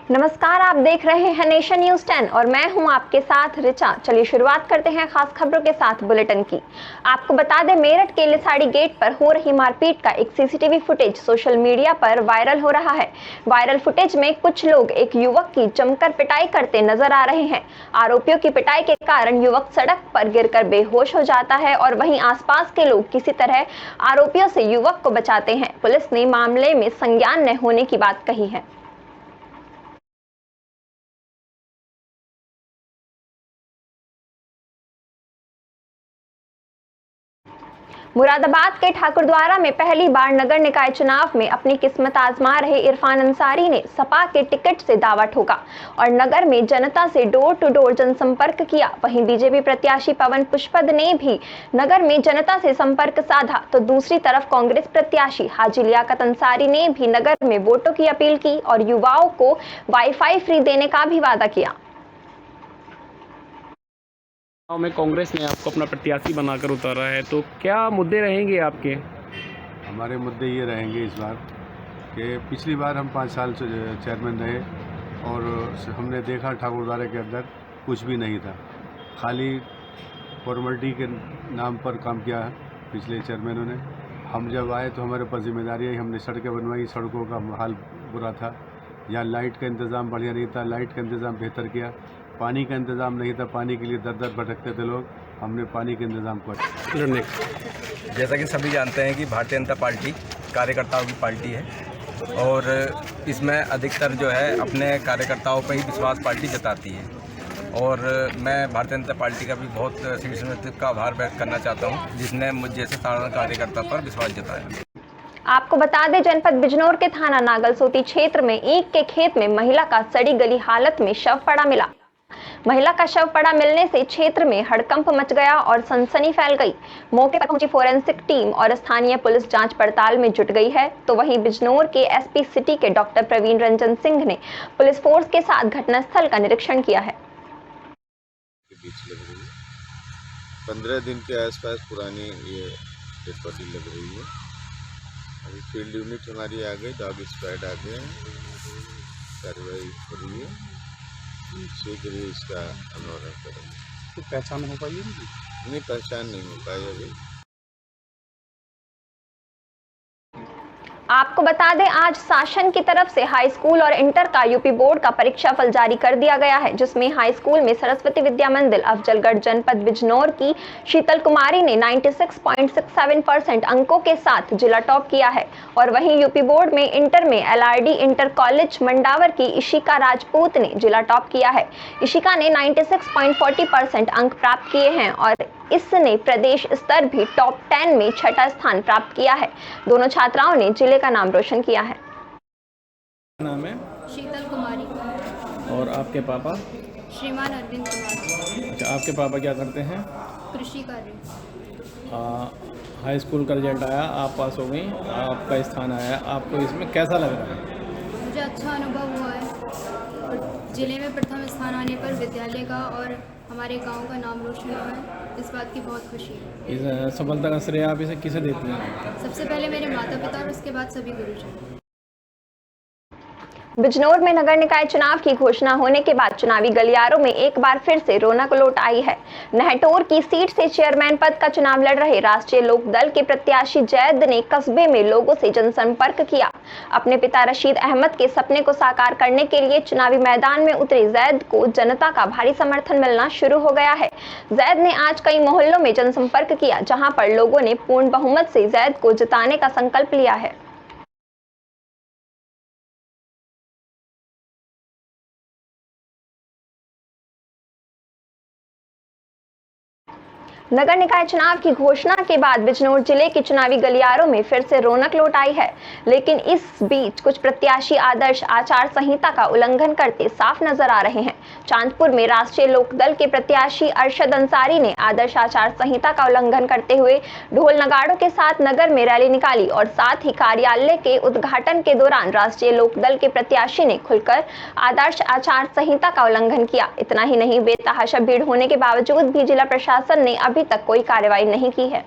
नमस्कार, आप देख रहे हैं नेशन न्यूज 10 और मैं हूं आपके साथ रिचा। चलिए शुरुआत करते हैं खास खबरों के साथ बुलेटिन की। आपको बता दें, मेरठ के लिसाड़ी गेट पर हो रही मारपीट का एक सीसीटीवी फुटेज सोशल मीडिया पर वायरल हो रहा है। वायरल फुटेज में कुछ लोग एक युवक की जमकर पिटाई करते नजर आ रहे हैं। आरोपियों की पिटाई के कारण युवक सड़क पर गिरकर बेहोश हो जाता है और वहीं आसपास के लोग किसी तरह आरोपियों से युवक को बचाते हैं। पुलिस ने मामले में संज्ञान न होने की बात कही है। मुरादाबाद के ठाकुरद्वारा में पहली बार नगर निकाय चुनाव में अपनी किस्मत आजमा रहे इरफान अंसारी ने सपा के टिकट से दावा ठोका और नगर में जनता से डोर टू डोर जनसंपर्क किया। वहीं बीजेपी प्रत्याशी पवन पुष्पद ने भी नगर में जनता से संपर्क साधा, तो दूसरी तरफ कांग्रेस प्रत्याशी हाजी लियाकत अंसारी ने भी नगर में वोटों की अपील की और युवाओं को वाईफाई फ्री देने का भी वादा किया। में कांग्रेस ने आपको अपना प्रत्याशी बनाकर उतारा है, तो क्या मुद्दे रहेंगे आपके? हमारे मुद्दे ये रहेंगे इस बार कि पिछली बार हम 5 साल से चेयरमैन रहे और हमने देखा ठाकुरद्वारा के अंदर कुछ भी नहीं था, खाली फॉर्मेलिटी के नाम पर काम किया पिछले चेयरमैनों ने। हम जब आए तो हमारे पास जिम्मेदारी आई, हमने सड़कें बनवाई, सड़कों का हाल बुरा था, यहाँ लाइट का इंतज़ाम बढ़िया नहीं था, लाइट का इंतज़ाम बेहतर किया। पानी का इंतज़ाम नहीं था, पानी के लिए दर दर भटकते थे लोग, हमने पानी के इंतज़ाम किया। जैसा कि सभी जानते हैं कि भारतीय जनता पार्टी कार्यकर्ताओं की पार्टी है और इसमें अधिकतर जो है अपने कार्यकर्ताओं पर ही विश्वास पार्टी जताती है और मैं भारतीय जनता पार्टी का भी बहुत शीर्ष नेतृत्व का आभार व्यक्त करना चाहता हूं, जिसने मुझ जैसे साधारण कार्यकर्ता पर विश्वास जताया। आपको बता दें, जनपद बिजनौर के थाना नागलसोती क्षेत्र में ईख के खेत में महिला का सड़ी गली हालत में शव पड़ा मिला। महिला का शव पड़ा मिलने से क्षेत्र में हड़कंप मच गया और सनसनी फैल गई। मौके पर पहुंची फोरेंसिक टीम और स्थानीय पुलिस जांच पड़ताल में जुट गई है, तो वहीं बिजनौर के एसपी सिटी के डॉक्टर प्रवीण रंजन सिंह ने पुलिस फोर्स के साथ घटनास्थल का निरीक्षण किया है। 15 दिन के आसपास पुरानी ये डेड बॉडी लग रही है। अभी फील्ड यूनिट हमारी आ गई, डॉग स्क्वाड आ गए, कार्रवाई हो रही है, शीघ्र ही इसका अनावरण करेंगे। तो पहचान हो पाई? नहीं, पहचान नहीं हो पाई अभी। आपको बता दें, आज शासन की तरफ से हाई स्कूल और इंटर का यूपी बोर्ड का परीक्षा फल जारी कर दिया गया है, जिसमें हाई स्कूल में सरस्वती विद्या मंदिर अफजलगढ़ जनपद बिजनौर की शीतल कुमारी ने 96.67% अंकों के साथ जिला टॉप किया है और वहीं यूपी बोर्ड में इंटर में एलआरडी इंटर कॉलेज मंडावर की इशिका राजपूत ने जिला टॉप किया है। इशिका ने 96.40% अंक प्राप्त किए हैं और इसने प्रदेश स्तर भी टॉप 10 में 6ठा स्थान प्राप्त किया है। दोनों छात्राओं ने जिले का नाम रोशन किया है। नाम है शीतल कुमारी। और आपके पापा? श्रीमान अरविंद कुमार। अच्छा, आपके पापा क्या करते हैं? कृषि कार्य। हाई स्कूल का रिजल्ट आया, आप पास हो गई, आपका स्थान आया, आपको इसमें कैसा लग रहा है? मुझे अच्छा अनुभव हुआ है और जिले में प्रथम स्थान आने पर विद्यालय का और हमारे गांव का नाम रोशन हुआ है, इस बात की बहुत खुशी है। इस सफलता का श्रेय आप इसे किसे देती हैं? सबसे पहले मेरे माता पिता और उसके बाद सभी गुरुजन। बिजनौर में नगर निकाय चुनाव की घोषणा होने के बाद चुनावी गलियारों में एक बार फिर से रौनक लौट आई है। नहटोर की सीट से चेयरमैन पद का चुनाव लड़ रहे राष्ट्रीय लोक दल के प्रत्याशी जैद ने कस्बे में लोगों से जनसंपर्क किया। अपने पिता रशीद अहमद के सपने को साकार करने के लिए चुनावी मैदान में उतरे जैद को जनता का भारी समर्थन मिलना शुरू हो गया है। जैद ने आज कई मोहल्लों में जनसंपर्क किया, जहां पर लोगों ने पूर्ण बहुमत से जैद को जिताने का संकल्प लिया है। नगर निकाय चुनाव की घोषणा के बाद बिजनौर जिले के चुनावी गलियारों में फिर से रौनक लौट आई है, लेकिन इस बीच कुछ प्रत्याशी आदर्श आचार संहिता का उल्लंघन करते साफ नजर आ रहे हैं। चांदपुर में राष्ट्रीय लोक दल के प्रत्याशी अरशद अंसारी ने आदर्श आचार संहिता का उल्लंघन करते हुए ढोल नगाड़ों के साथ नगर में रैली निकाली और साथ ही कार्यालय के उद्घाटन के दौरान राष्ट्रीय लोक दल के प्रत्याशी ने खुलकर आदर्श आचार संहिता का उल्लंघन किया। इतना ही नहीं, बेतहाशा भीड़ होने के बावजूद भी जिला प्रशासन ने अभी तक कोई कार्रवाई नहीं की है।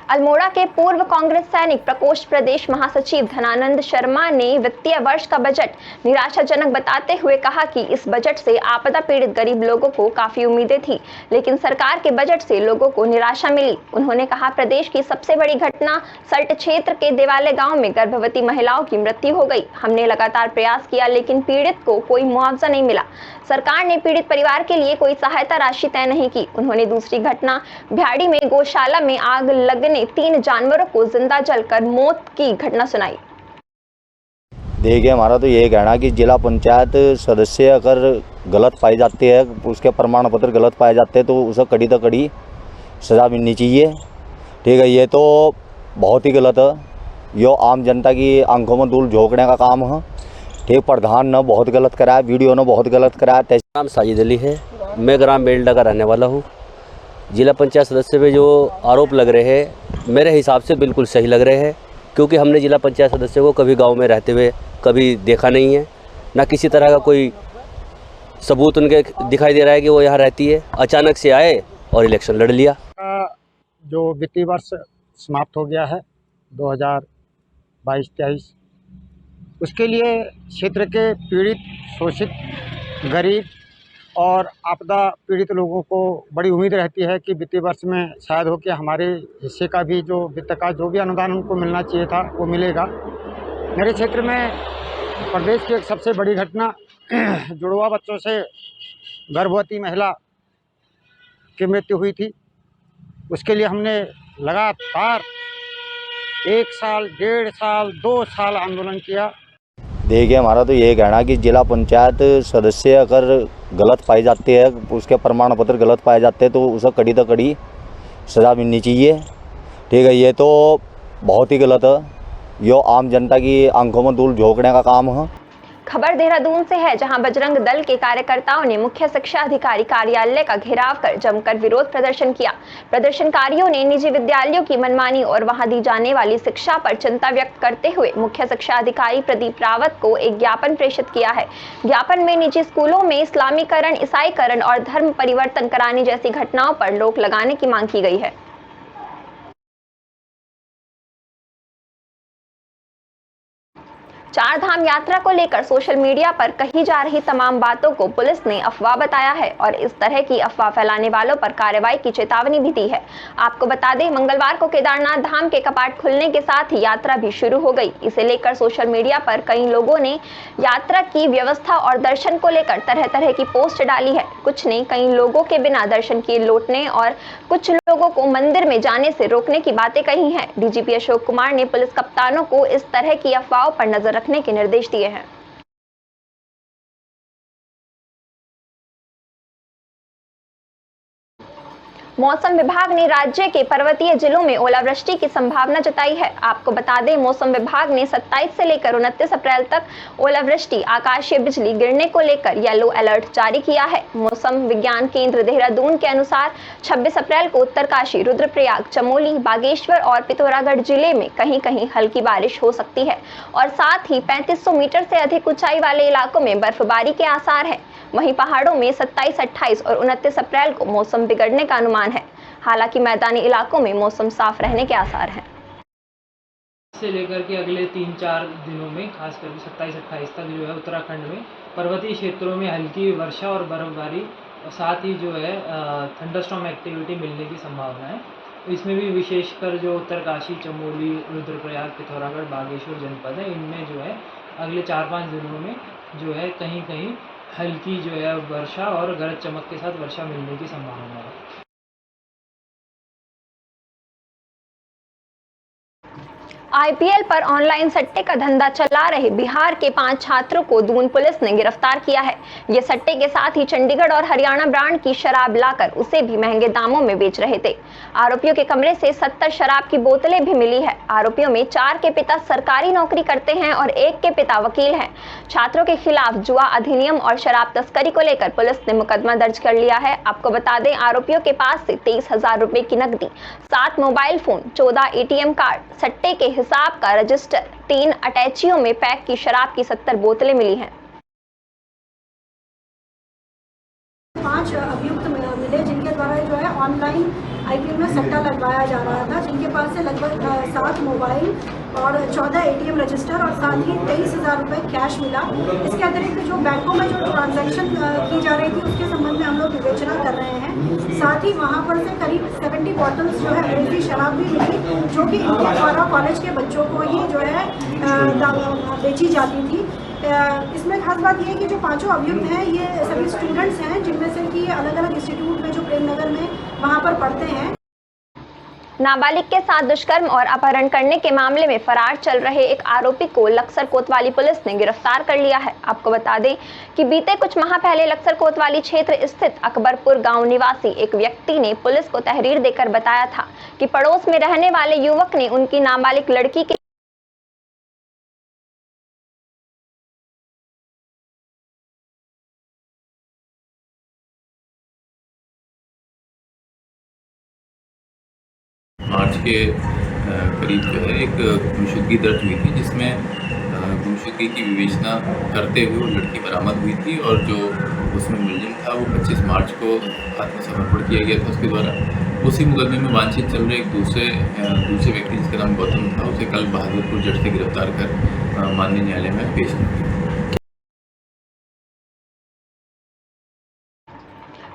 अल्मोड़ा के पूर्व कांग्रेस सैनिक प्रकोष्ठ प्रदेश महासचिव धनानंद शर्मा ने वित्तीय वर्ष का बजट निराशाजनक बताते हुए कहा कि इस बजट से आपदा पीड़ित गरीब लोगों को काफी उम्मीदें थी, लेकिन सरकार के बजट से लोगों को निराशा मिली। उन्होंने कहा, प्रदेश की सबसे बड़ी घटना सल्ट क्षेत्र के देवालय गांव में गर्भवती महिलाओं की मृत्यु हो गई। हमने लगातार प्रयास किया, लेकिन पीड़ित को कोई मुआवजा नहीं मिला। सरकार ने पीड़ित परिवार के लिए कोई सहायता राशि तय नहीं की। उन्होंने दूसरी घटना भ्याड़ी में गौशाला में आग लगने 3 जानवरों को जिंदा जलकर मौत की घटना सुनाई। देखिए, हमारा तो यही कहना है कि जिला पंचायत सदस्य अगर गलत पाई जाती है, उसके प्रमाण पत्र गलत पाए जाते हैं, तो उसे कड़ी से कड़ी सज़ा मिलनी चाहिए। ठीक है, ये तो बहुत ही गलत है। यो आम जनता की आंखों में धूल झोंकने का काम है। ठीक, प्रधान ने बहुत गलत कराया, वीडियो ने बहुत गलत कराया। नाम साजिद अली है, मैं ग्राम बेल्डा का रहने वाला हूँ। जिला पंचायत सदस्य पे जो आरोप लग रहे हैं, मेरे हिसाब से बिल्कुल सही लग रहे हैं, क्योंकि हमने जिला पंचायत सदस्य को कभी गांव में रहते हुए कभी देखा नहीं है, ना किसी तरह का कोई सबूत उनके दिखाई दे रहा है कि वो यहाँ रहती है। अचानक से आए और इलेक्शन लड़ लिया। जो वित्तीय वर्ष समाप्त हो गया है 2022-23, उसके लिए क्षेत्र के पीड़ित, शोषित, गरीब और आपदा पीड़ित लोगों को बड़ी उम्मीद रहती है कि वित्तीय वर्ष में शायद हो कि हमारे हिस्से का भी जो वित्त का जो भी अनुदान उनको मिलना चाहिए था वो मिलेगा। मेरे क्षेत्र में प्रदेश की एक सबसे बड़ी घटना जुड़वा बच्चों से गर्भवती महिला की मृत्यु हुई थी। उसके लिए हमने लगातार 1 साल, 1.5 साल, 2 साल आंदोलन किया। देखिए, हमारा तो यही कहना है कि जिला पंचायत सदस्य अगर गलत पाई जाती है, उसके प्रमाण पत्र गलत पाए जाते हैं, तो उसे कड़ी से कड़ी सज़ा मिलनी चाहिए। ठीक है, ये तो बहुत ही गलत है। यो आम जनता की आंखों में धूल झोंकने का काम है। खबर देहरादून से है, जहां बजरंग दल के कार्यकर्ताओं ने मुख्य शिक्षा अधिकारी कार्यालय का घेराव कर जमकर विरोध प्रदर्शन किया। प्रदर्शनकारियों ने निजी विद्यालयों की मनमानी और वहां दी जाने वाली शिक्षा पर चिंता व्यक्त करते हुए मुख्य शिक्षा अधिकारी प्रदीप रावत को एक ज्ञापन प्रेषित किया है। ज्ञापन में निजी स्कूलों में इस्लामीकरण, ईसाईकरण और धर्म परिवर्तन कराने जैसी घटनाओं पर रोक लगाने की मांग की गई है। चार धाम यात्रा को लेकर सोशल मीडिया पर कही जा रही तमाम बातों को पुलिस ने अफवाह बताया है और इस तरह की अफवाह फैलाने वालों पर कार्रवाई की चेतावनी भी दी है। आपको बता दें, मंगलवार को केदारनाथ धाम के कपाट खुलने के साथ ही यात्रा भी शुरू हो गई। इसे लेकर सोशल मीडिया पर कई लोगों ने यात्रा की व्यवस्था और दर्शन को लेकर तरह तरह की पोस्ट डाली है। कुछ ने कई लोगों के बिना दर्शन किए लौटने और कुछ लोगों को मंदिर में जाने से रोकने की बातें कही हैं। डीजीपी अशोक कुमार ने पुलिस कप्तानों को इस तरह की अफवाहों पर नजर रखने के निर्देश दिए हैं। मौसम विभाग ने राज्य के पर्वतीय जिलों में ओलावृष्टि की संभावना जताई है। आपको बता दें, मौसम विभाग ने 27 से लेकर 29 अप्रैल तक ओलावृष्टि, आकाशीय बिजली गिरने को लेकर येलो अलर्ट जारी किया है। मौसम विज्ञान केंद्र देहरादून के अनुसार 26 अप्रैल को उत्तरकाशी, रुद्रप्रयाग, चमोली, बागेश्वर और पिथौरागढ़ जिले में कहीं कहीं हल्की बारिश हो सकती है और साथ ही 3500 मीटर से अधिक ऊंचाई वाले इलाकों में बर्फबारी के आसार हैं। वहीं पहाड़ों में 27, 28 और 29 अप्रैल को मौसम बिगड़ने का अनुमान है। हालांकि मैदानी इलाकों में मौसम साफ रहने के आसार हैं। से लेकर के अगले 3-4 दिनों में खास करके 27-28 तक जो है उत्तराखंड में पर्वतीय क्षेत्रों में हल्की वर्षा और बर्फबारी और साथ ही जो है थंडरस्टॉर्म एक्टिविटी मिलने की संभावना है। इसमें भी विशेषकर जो उत्तरकाशी, चमोली, रुद्रप्रयाग, पिथौरागढ़, बागेश्वर जनपद है, इनमें जो है अगले 4-5 दिनों में जो है कहीं कहीं हल्की जो है वर्षा और गरज चमक के साथ वर्षा मिलने की संभावना है। आईपीएल पर ऑनलाइन सट्टे का धंधा चला रहे बिहार के 5 छात्रों को दून पुलिस ने गिरफ्तार किया है। ये सट्टे के साथ ही चंडीगढ़ और हरियाणा ब्रांड की शराब लाकर उसे भी महंगे दामों में बेच रहे थे। आरोपियों के कमरे से 70 शराब की बोतलें भी मिली है। आरोपियों में 4 के पिता सरकारी नौकरी करते हैं और 1 के पिता वकील हैं। छात्रों के खिलाफ जुआ अधिनियम और शराब तस्करी को लेकर पुलिस ने मुकदमा दर्ज कर लिया है। आपको बता दें, आरोपियों के पास से 23,000 रुपए की नकदी, 7 मोबाइल फोन, 14 एटीएम कार्ड, सट्टे के हिसाब का रजिस्टर, 3 अटैचियों में पैक की शराब की 70 बोतलें मिली हैं। 5 अभियुक्त मिले जिनके द्वारा जो है ऑनलाइन आईपीएल में सट्टा लगवाया जा रहा था, जिनके पास से लगभग 7 मोबाइल और 14 एटीएम रजिस्टर और साथ ही 23,000 रुपये कैश मिला। इसके अतिरिक्त जो बैंकों में जो ट्रांजैक्शन की जा रही थी उसके संबंध में हम लोग विवेचना कर रहे हैं। साथ ही वहाँ पर से करीब 70 बॉटल्स जो है अंग्रेजी शराब भी मिली, जो कि इनके द्वारा कॉलेज के बच्चों को ही जो है बेची जाती थी। इसमें खास बात ये है कि जो 5 अभियुक्त हैं ये सभी स्टूडेंट्स हैं, जिनमें से कि अलग अलग इंस्टीट्यूट में जो प्रेमनगर में वहाँ पर पढ़ते हैं। नाबालिग के साथ दुष्कर्म और अपहरण करने के मामले में फरार चल रहे एक आरोपी को लक्सर कोतवाली पुलिस ने गिरफ्तार कर लिया है। आपको बता दें कि बीते कुछ माह पहले लक्सर कोतवाली क्षेत्र स्थित अकबरपुर गांव निवासी एक व्यक्ति ने पुलिस को तहरीर देकर बताया था कि पड़ोस में रहने वाले युवक ने उनकी नाबालिग लड़की के मार्च के करीब जो है एक गुमशुदगी दर्ज हुई थी, जिसमें गुमशुदगी की विवेचना करते हुए वो लड़की बरामद हुई थी और जो उसमें मुलजिम था वो 25 मार्च को आत्मसमर्पण किया गया था उसके द्वारा। उसी मुकदमे में वांछित चल रहे एक दूसरे व्यक्ति जिसका नाम गौतम था, उसे कल बहादुरपुर जज से गिरफ्तार कर माननीय न्यायालय में पेश किया।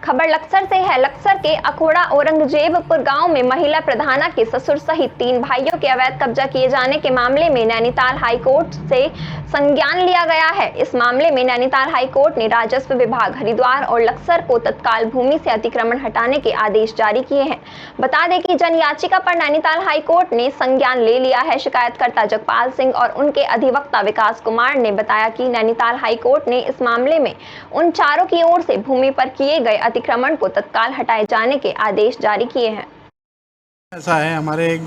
खबर लक्सर से है। लक्सर के अखोड़ा औरंगजेबपुर गांव में महिला प्रधाना के ससुर सहित 3 भाइयों के अवैध कब्जा किए जाने के मामले में नैनीताल हाईकोर्ट से संज्ञान लिया गया है। इस मामले में नैनीताल हाईकोर्ट ने राजस्व विभाग हरिद्वार और लक्सर को तत्काल भूमि से अतिक्रमण हटाने के आदेश जारी किए हैं। बता दें कि जन याचिका पर नैनीताल हाईकोर्ट ने संज्ञान ले लिया है। शिकायतकर्ता जगपाल सिंह और उनके अधिवक्ता विकास कुमार ने बताया कि नैनीताल हाईकोर्ट ने इस मामले में उन चारों की ओर से भूमि पर किए गए अतिक्रमण को तत्काल हटाए जाने के आदेश जारी किए हैं। ऐसा है, हमारे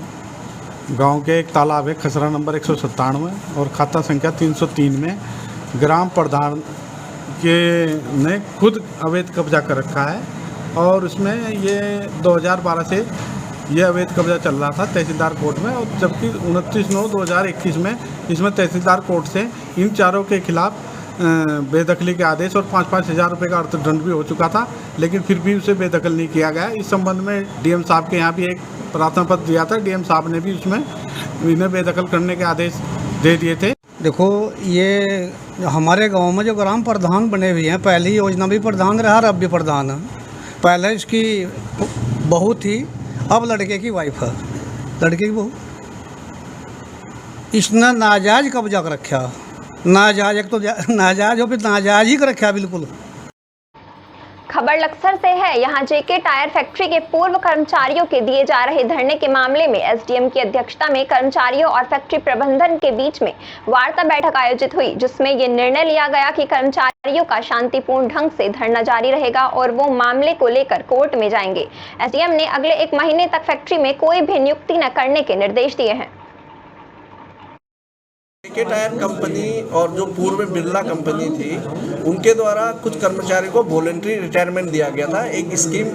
गांव के एक तालाब है खसरा नंबर 197 और खाता संख्या 303 में ग्राम प्रधान के ने खुद अवैध कब्जा कर रखा है और उसमें ये 2012 से ये अवैध कब्जा चल रहा था तहसीलदार कोर्ट में, और जबकि 29/9/2021 में इसमें तहसीलदार कोर्ट से इन चारों के खिलाफ बेदखली के आदेश और 5-5 हज़ार रुपये का अर्थदंड भी हो चुका था, लेकिन फिर भी उसे बेदखल नहीं किया गया। इस संबंध में डीएम साहब के यहाँ भी एक प्रार्थना पत्र दिया था। डीएम साहब ने भी उसमें इन्हें बेदखल करने के आदेश दे दिए थे। देखो, ये हमारे गांव में जो ग्राम प्रधान बने हुए हैं, पहली योजना भी प्रधान रहा और अब भी प्रधान है। पहले इसकी बहू थी, अब लड़के की वाइफ है, लड़के की बहू। इसने नाजायज कब्जा कर रखा, नाजायज, एक तो नाजायज हो फिर नाजायज ही कर रखा बिल्कुल। खबर लक्सर से है। यहां जेके टायर फैक्ट्री के पूर्व कर्मचारियों के दिए जा रहे धरने के मामले में एसडीएम की अध्यक्षता में कर्मचारियों और फैक्ट्री प्रबंधन के बीच में वार्ता बैठक आयोजित हुई, जिसमें ये निर्णय लिया गया कि कर्मचारियों का शांतिपूर्ण ढंग से धरना जारी रहेगा और वो मामले को लेकर कोर्ट में जाएंगे। एसडीएम ने अगले 1 महीने तक फैक्ट्री में कोई भी नियुक्ति न करने के निर्देश दिए हैं। जेके टायर कंपनी और जो पूर्व बिरला कंपनी थी, उनके द्वारा कुछ कर्मचारियों को वॉलंटरी रिटायरमेंट दिया गया था, एक स्कीम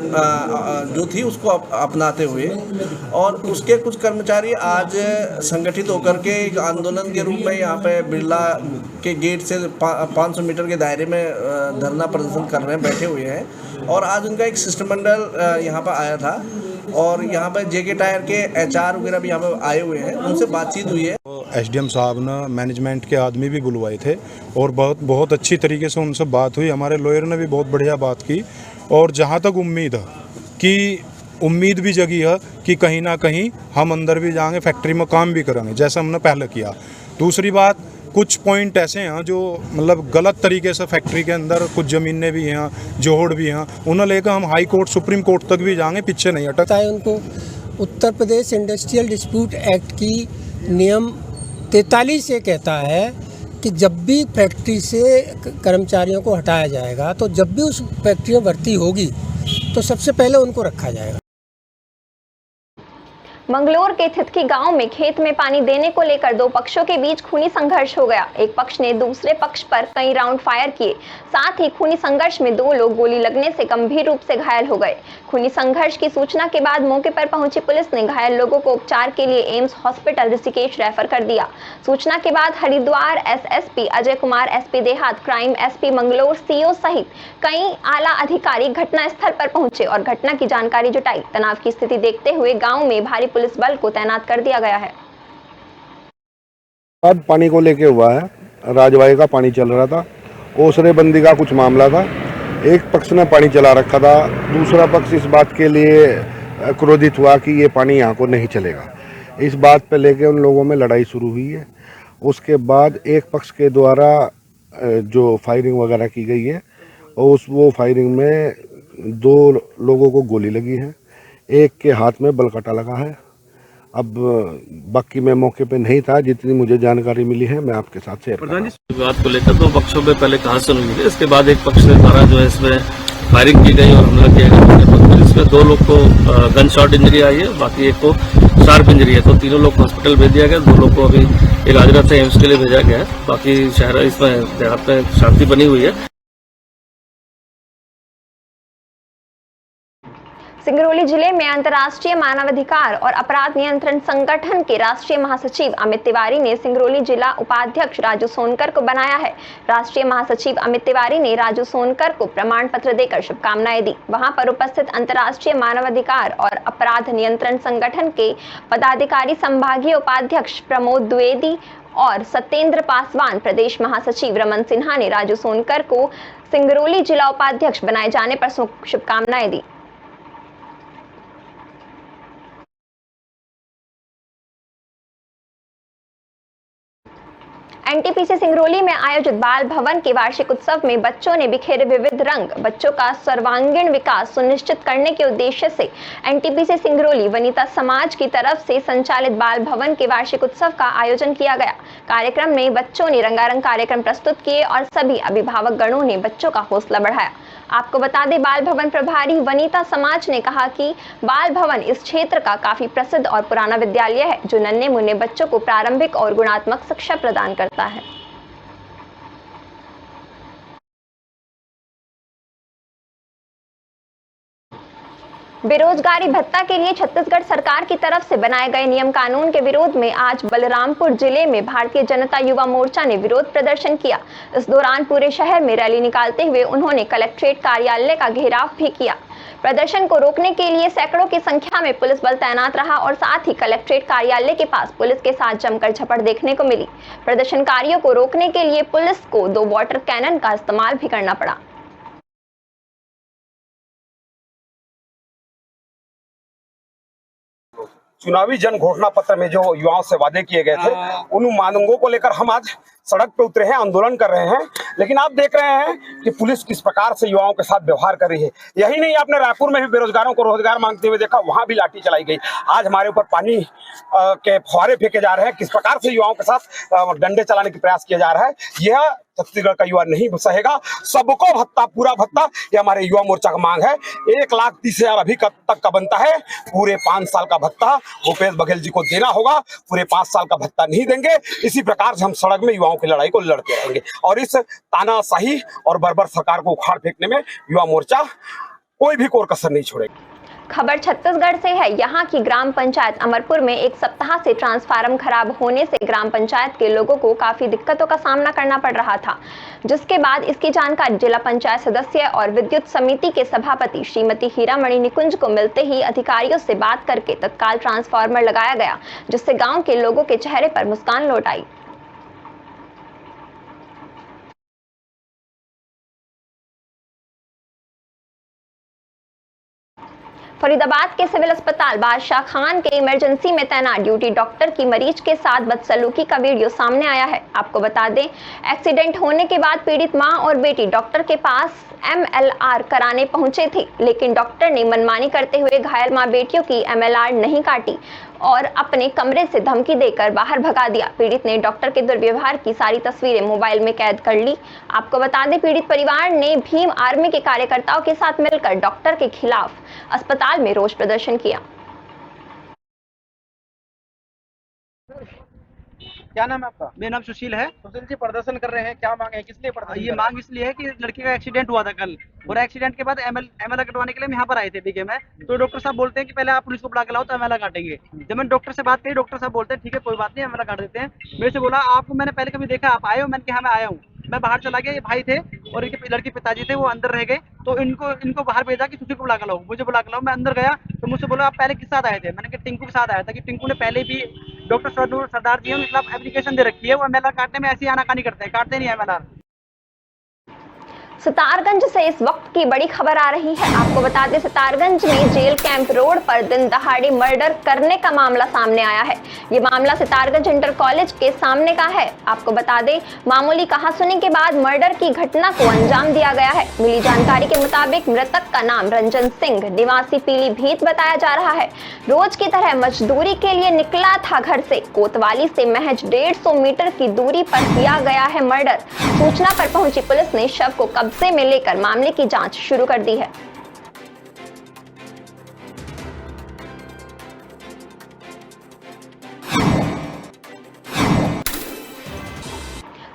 जो थी उसको अपनाते हुए, और उसके कुछ कर्मचारी आज संगठित होकर के एक आंदोलन के रूप में यहाँ पे बिरला के गेट से 500 मीटर के दायरे में धरना प्रदर्शन कर रहे हैं, बैठे हुए हैं। और आज उनका एक शिष्टमंडल यहाँ पर आया था और यहाँ पर जेके टायर के एचआर वगैरह भी यहाँ पर आए हुए हैं, उनसे बातचीत हुई है। एसडीएम साहब ने मैनेजमेंट के आदमी भी बुलवाए थे और बहुत अच्छी तरीके से उनसे बात हुई। हमारे लॉयर ने भी बहुत बढ़िया बात की और जहाँ तक उम्मीद भी जगी है कि कहीं ना कहीं हम अंदर भी जाएंगे, फैक्ट्री में काम भी करेंगे जैसा हमने पहले किया। दूसरी बात, कुछ पॉइंट ऐसे हैं जो मतलब गलत तरीके से फैक्ट्री के अंदर कुछ ज़मीनें भी हैं, जोड़ भी हैं, उन्हें लेकर हम हाई कोर्ट सुप्रीम कोर्ट तक भी जाएंगे, पीछे नहीं हटता है। उनको Uttar Pradesh industrial dispute act की नियम 43 से कहता है कि जब भी फैक्ट्री से कर्मचारियों को हटाया जाएगा, तो जब भी उस फैक्ट्री में भर्ती होगी तो सबसे पहले उनको रखा जाएगा। मंगलोर के थितकी गांव में खेत में पानी देने को लेकर दो पक्षों के बीच खूनी संघर्ष हो गया। एक पक्ष ने दूसरे पक्ष पर कई राउंड फायर किए। साथ ही खूनी संघर्ष में दो लोग गोली लगने से गंभीर रूप से घायल हो गए। खूनी संघर्ष की सूचना के बाद मौके पर पहुंची पुलिस ने घायल लोगों को उपचार के लिए एम्स हॉस्पिटल ऋषिकेश रेफर कर दिया। सूचना के बाद हरिद्वार एसएसपी अजय कुमार, एसपी देहात, क्राइम एसपी मंगलोर, सीओ सहित कई आला अधिकारी घटना स्थल पर पहुंचे और घटना की जानकारी जुटाई। तनाव की स्थिति देखते हुए गांव में भारी पुलिस बल को तैनात कर दिया गया है। पानी को लेके हुआ है, राजवाही का पानी चल रहा था, ओसरेबंदी का कुछ मामला था। एक पक्ष ने पानी चला रखा था, दूसरा पक्ष इस बात के लिए क्रोधित हुआ कि ये पानी यहाँ को नहीं चलेगा। इस बात पे लेके उन लोगों में लड़ाई शुरू हुई है। उसके बाद एक पक्ष के द्वारा जो फायरिंग वगैरह की गई है, वो फायरिंग में दो लोगों को गोली लगी है, एक के हाथ में बलकटा लगा है। अब बाकी मैं मौके पे नहीं था, जितनी मुझे जानकारी मिली है मैं आपके साथ शेयर कर रहा हूं। विवाद को लेकर दो पक्षों में पहले कहां सुनी गई, इसके बाद एक पक्ष के द्वारा जो है इसमें फायरिंग की गई और हमला किया गया। इसमें दो लोग को गन शॉट इंजरी आई है, बाकी एक को शार्प इंजरी है। तो तीनों लोग को हॉस्पिटल भेज दिया गया, दो लोग को अभी इलाजरत से एम्स के लिए भेजा गया है। बाकी शहर इसमें देहात में शांति बनी हुई है। सिंगरौली जिले में अंतर्राष्ट्रीय मानवाधिकार और अपराध नियंत्रण संगठन के राष्ट्रीय महासचिव अमित तिवारी ने सिंगरौली जिला उपाध्यक्ष राजू सोनकर को बनाया है। राष्ट्रीय महासचिव अमित तिवारी ने राजू सोनकर को प्रमाण पत्र देकर शुभकामनाएं दी। वहां पर उपस्थित अंतर्राष्ट्रीय मानवाधिकार और अपराध नियंत्रण संगठन के पदाधिकारी, संभागीय उपाध्यक्ष प्रमोद द्विवेदी और सत्येंद्र पासवान, प्रदेश महासचिव रमन सिन्हा ने राजू सोनकर को सिंगरौली जिला उपाध्यक्ष बनाए जाने पर शुभकामनाएं दी। एनटीपीसी सिंगरौली में आयोजित बाल भवन के वार्षिक उत्सव में बच्चों ने बिखेरे विविध रंग। बच्चों का सर्वांगीण विकास सुनिश्चित करने के उद्देश्य से एनटीपीसी सिंगरौली वनिता समाज की तरफ से संचालित बाल भवन के वार्षिक उत्सव का आयोजन किया गया। कार्यक्रम में बच्चों ने रंगारंग कार्यक्रम प्रस्तुत किए और सभी अभिभावक गणों ने बच्चों का हौसला बढ़ाया। आपको बता दें, बाल भवन प्रभारी वनिता समाज ने कहा कि बाल भवन इस क्षेत्र का काफी प्रसिद्ध और पुराना विद्यालय है, जो नन्हे मुन्ने बच्चों को प्रारंभिक और गुणात्मक शिक्षा प्रदान करता है। बेरोजगारी भत्ता के लिए छत्तीसगढ़ सरकार की तरफ से बनाए गए नियम कानून के विरोध में आज बलरामपुर जिले में भारतीय जनता युवा मोर्चा ने विरोध प्रदर्शन किया। इस दौरान पूरे शहर में रैली निकालते हुए उन्होंने कलेक्ट्रेट कार्यालय का घेराव भी किया। प्रदर्शन को रोकने के लिए सैकड़ों की संख्या में पुलिस बल तैनात रहा और साथ ही कलेक्ट्रेट कार्यालय के पास पुलिस के साथ जमकर झपट देखने को मिली। प्रदर्शनकारियों को रोकने के लिए पुलिस को 2 वाटर कैनन का इस्तेमाल भी करना पड़ा। चुनावी जन घोषणा पत्र में जो युवाओं से वादे किए गए थे, उन मांगों को लेकर हम आज सड़क पे उतरे हैं, आंदोलन कर रहे हैं। लेकिन आप देख रहे हैं कि पुलिस किस प्रकार से युवाओं के साथ व्यवहार कर रही है। यही नहीं, आपने रायपुर में भी बेरोजगारों को रोजगार मांगते हुए देखा, वहां भी लाठी चलाई गई। आज हमारे ऊपर पानी के फुहारे फेंके जा रहे हैं। किस प्रकार से युवाओं के साथ डंडे चलाने का प्रयास किया जा रहा है, यह छत्तीसगढ़ का युवा नहीं सहेगा। सबको भत्ता, पूरा भत्ता, ये हमारे युवा मोर्चा का मांग है। 1,30,000 अभी तक का बनता है। पूरे 5 साल का भत्ता भूपेश बघेल जी को देना होगा। पूरे 5 साल का भत्ता नहीं देंगे। इसी प्रकार से हम सड़क में युवाओं की लड़ाई को लड़ते रहेंगे और इस तानाशाही और बर्बर सरकार को उखाड़ फेंकने में युवा मोर्चा कोई भी कोर कसर नहीं छोड़ेगा। खबर छत्तीसगढ़ से है। यहाँ की ग्राम पंचायत अमरपुर में एक सप्ताह से ट्रांसफार्मर खराब होने से ग्राम पंचायत के लोगों को काफी दिक्कतों का सामना करना पड़ रहा था, जिसके बाद इसकी जानकारी जिला पंचायत सदस्य और विद्युत समिति के सभापति श्रीमती हीरामणि निकुंज को मिलते ही अधिकारियों से बात करके तत्काल ट्रांसफार्मर लगाया गया, जिससे गाँव के लोगों के चेहरे पर मुस्कान लौट आई। फरीदाबाद के सिविल अस्पताल बादशाह खान के इमरजेंसी में तैनात ड्यूटी डॉक्टर की मरीज के साथ बदसलूकी का वीडियो सामने आया है। आपको बता दें, एक्सीडेंट होने के बाद पीड़ित मां और बेटी डॉक्टर के पास MLR कराने पहुंचे थे, लेकिन डॉक्टर ने मनमानी करते हुए घायल मां बेटियों की MLR नहीं काटी और अपने कमरे से धमकी देकर बाहर भगा दिया। पीड़ित ने डॉक्टर के दुर्व्यवहार की सारी तस्वीरें मोबाइल में कैद कर ली। आपको बता दें, पीड़ित परिवार ने भीम आर्मी के कार्यकर्ताओं के साथ मिलकर डॉक्टर के खिलाफ अस्पताल में रोष प्रदर्शन किया। क्या नाम है आपका? मेरा नाम सुशील है। सुशील जी, प्रदर्शन कर रहे हैं, क्या मांग है, किस लिए प्रदर्शन? ये मांग इसलिए है कि लड़की का एक्सीडेंट हुआ था कल, और एक्सीडेंट के बाद एमएलआर कटवाने के लिए हम यहाँ पर आए थे बीके में। तो डॉक्टर साहब बोलते हैं कि पहले आप पुलिस को बुला के लाओ तो एमएलआर काटेंगे। जब मैंने डॉक्टर से बात करी, डॉक्टर साहब बोलते हैं ठीक है कोई बात नहीं, एमएलआर काट देते हैं। मेरे से बोला आपको मैंने पहले कभी देखा, आप आए हो? मैंने कहा मैं आया हूँ। मैं बाहर चला गया, ये भाई थे और इनके लड़के पिताजी थे, वो अंदर रह गए। तो इनको बाहर भेजा कि सुशील को बुला के लाओ, मुझे बुला के लाओ। मैं अंदर गया तो मुझसे बोला आप पहले किस साथ आए थे? मैंने कहा टिंकू के साथ आया था, कि टिंकू ने पहले भी डॉक्टर सरदार जी के खिलाफ एप्लीकेशन दे रखी है, वो एमएलआर काटने में ऐसी आनाकानी करते हैं, काटते नहीं है एमएलआर। सितारगंज से इस वक्त की बड़ी खबर आ रही है। आपको बता दें, सितारगंज में जेल कैंप रोड पर दिन दहाड़े मर्डर करने का मामला सामने आया है। ये मामला सितारगंज इंटर कॉलेज के सामने का है। आपको बता दें, मामूली कहासुनी के बाद मर्डर की घटना को अंजाम दिया गया है। मिली जानकारी के मुताबिक मृतक का नाम रंजन सिंह निवासी पीलीभीत बताया जा रहा है। रोज की तरह मजदूरी के लिए निकला था घर से। कोतवाली से महज 150 मीटर की दूरी पर किया गया है मर्डर। सूचना पर पहुंची पुलिस ने शव को कब्जे में लेकर मामले की जांच शुरू कर दी है।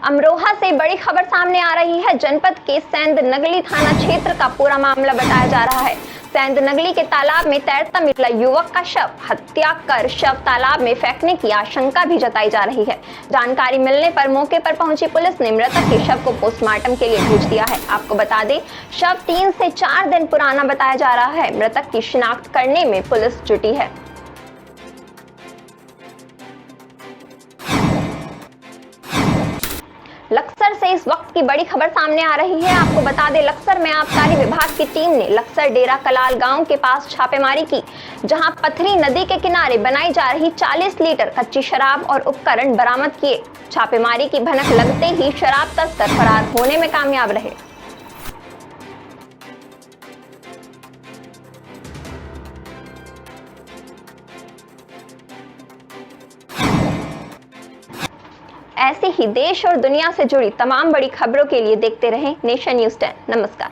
अमरोहा से बड़ी खबर सामने आ रही है। जनपद के सेंध नगली थाना क्षेत्र का पूरा मामला बताया जा रहा है। सेंध नगली के तालाब में तैरता मिला युवक का शव, हत्या कर शव तालाब में फेंकने की आशंका भी जताई जा रही है। जानकारी मिलने पर मौके पर पहुंची पुलिस ने मृतक के शव को पोस्टमार्टम के लिए भेज दिया है। आपको बता दें, शव 3 से 4 दिन पुराना बताया जा रहा है। मृतक की शिनाख्त करने में पुलिस जुटी है। लक्सर से इस वक्त की बड़ी खबर सामने आ रही है। आपको बता दें, लक्सर में आबकारी विभाग की टीम ने लक्सर डेरा कलाल गांव के पास छापेमारी की, जहां पथरी नदी के किनारे बनाई जा रही 40 लीटर कच्ची शराब और उपकरण बरामद किए। छापेमारी की भनक लगते ही शराब तस्कर फरार होने में कामयाब रहे। ऐसी ही देश और दुनिया से जुड़ी तमाम बड़ी खबरों के लिए देखते रहें नेशन न्यूज़ 10। नमस्कार।